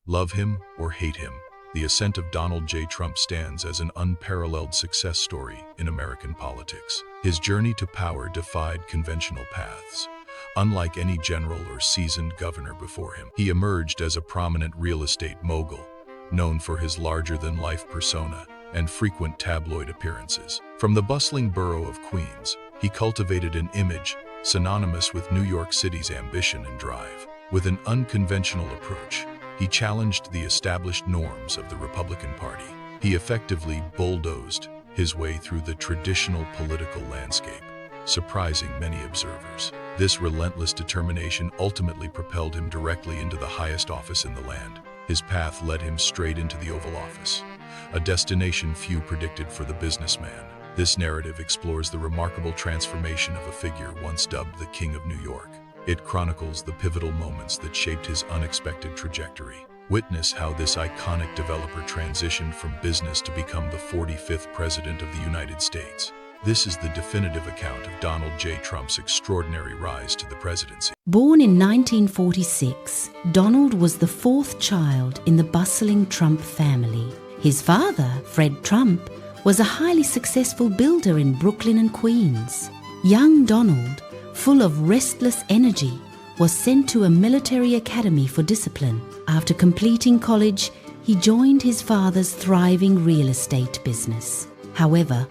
Love him or hate him, the ascent of Donald J. Trump stands as an unparalleled success story in American politics. His journey to power defied conventional paths. Unlike any general or seasoned governor before him, he emerged as a prominent real estate mogul, known for his larger-than-life persona and frequent tabloid appearances. From the bustling borough of Queens, he cultivated an image synonymous with New York City's ambition and drive. With an unconventional approach, he challenged the established norms of the Republican Party. He effectively bulldozed his way through the traditional political landscape, surprising many observers. This relentless determination ultimately propelled him directly into the highest office in the land. His path led him straight into the Oval Office, a destination few predicted for the businessman. This narrative explores the remarkable transformation of a figure once dubbed the King of New York. It chronicles the pivotal moments that shaped his unexpected trajectory. Witness how this iconic developer transitioned from business to become the 45th President of the United States. This is the definitive account of Donald J. Trump's extraordinary rise to the presidency. Born in 1946, Donald was the fourth child in the bustling Trump family. His father, Fred Trump, was a highly successful builder in Brooklyn and Queens. Young Donald, full of restless energy, was sent to a military academy for discipline. After completing college, he joined his father's thriving real estate business. However,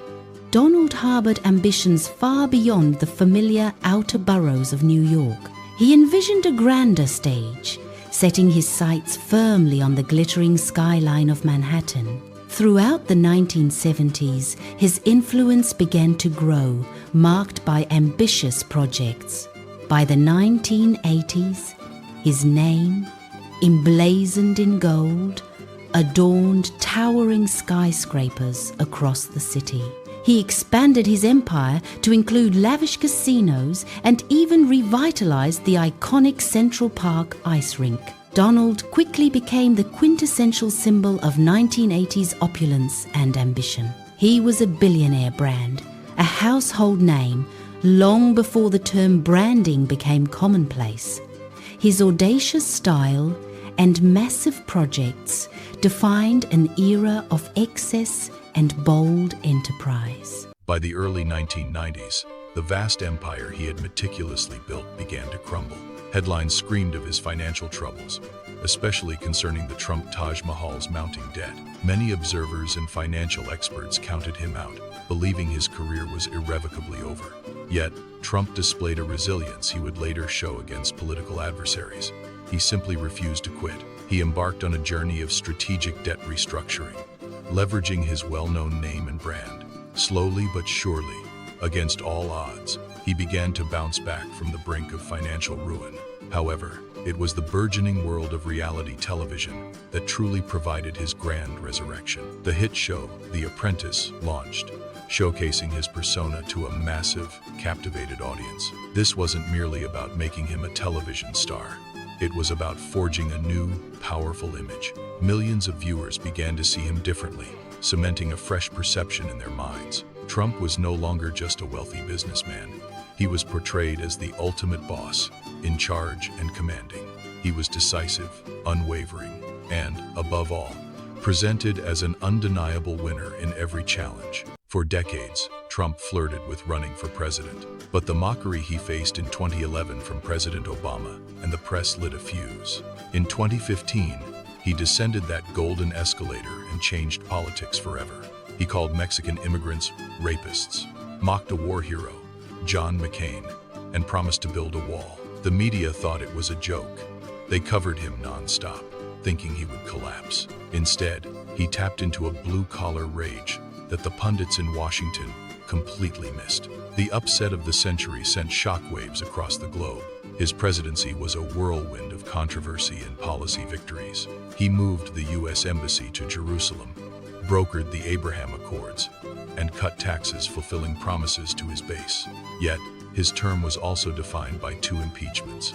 Donald harbored ambitions far beyond the familiar outer boroughs of New York. He envisioned a grander stage, setting his sights firmly on the glittering skyline of Manhattan. Throughout the 1970s, his influence began to grow, marked by ambitious projects. By the 1980s, his name, emblazoned in gold, adorned towering skyscrapers across the city. He expanded his empire to include lavish casinos and even revitalized the iconic Central Park ice rink. Donald quickly became the quintessential symbol of 1980s opulence and ambition. He was a billionaire brand, a household name, long before the term branding became commonplace. His audacious style and massive projects defined an era of excess and bold enterprise. By the early 1990s, the vast empire he had meticulously built began to crumble. Headlines screamed of his financial troubles, especially concerning the Trump Taj Mahal's mounting debt. Many observers and financial experts counted him out, believing his career was irrevocably over. Yet, Trump displayed a resilience he would later show against political adversaries. He simply refused to quit. He embarked on a journey of strategic debt restructuring, leveraging his well-known name and brand. Slowly but surely, against all odds, he began to bounce back from the brink of financial ruin. However, it was the burgeoning world of reality television that truly provided his grand resurrection. The hit show, The Apprentice, launched, showcasing his persona to a massive, captivated audience. This wasn't merely about making him a television star. It was about forging a new, powerful image. Millions of viewers began to see him differently, cementing a fresh perception in their minds. Trump was no longer just a wealthy businessman. He was portrayed as the ultimate boss, in charge and commanding. He was decisive, unwavering, and, above all, presented as an undeniable winner in every challenge. For decades, Trump flirted with running for president, but the mockery he faced in 2011 from President Obama and the press lit a fuse. In 2015, he descended that golden escalator and changed politics forever. He called Mexican immigrants rapists, mocked a war hero, John McCain, and promised to build a wall. The media thought it was a joke. They covered him nonstop, thinking he would collapse. Instead, he tapped into a blue-collar rage that the pundits in Washington completely missed. The upset of the century sent shockwaves across the globe. His presidency was a whirlwind of controversy and policy victories. He moved the U.S. Embassy to Jerusalem, brokered the Abraham Accords, and cut taxes, fulfilling promises to his base. Yet, his term was also defined by 2 impeachments,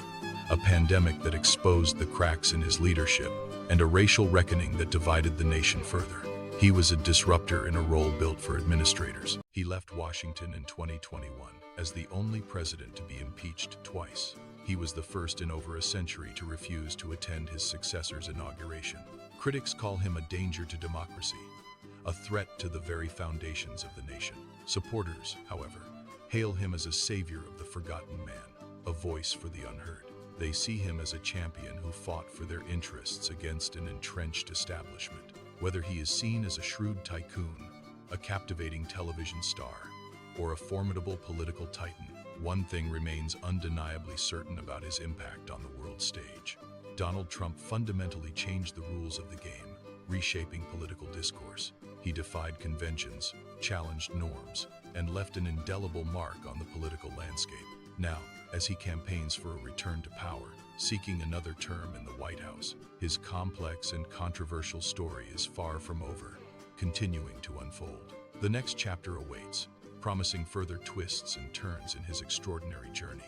a pandemic that exposed the cracks in his leadership, and a racial reckoning that divided the nation further. He was a disruptor in a role built for administrators. He left Washington in 2021 as the only president to be impeached twice. He was the first in over a century to refuse to attend his successor's inauguration. Critics call him a danger to democracy, a threat to the very foundations of the nation. Supporters, however, hail him as a savior of the forgotten man, a voice for the unheard. They see him as a champion who fought for their interests against an entrenched establishment. Whether he is seen as a shrewd tycoon, a captivating television star, or a formidable political titan, one thing remains undeniably certain about his impact on the world stage. Donald Trump fundamentally changed the rules of the game, reshaping political discourse. He defied conventions, challenged norms, and left an indelible mark on the political landscape. Now, as he campaigns for a return to power, seeking another term in the White House, his complex and controversial story is far from over, continuing to unfold. The next chapter awaits, promising further twists and turns in his extraordinary journey.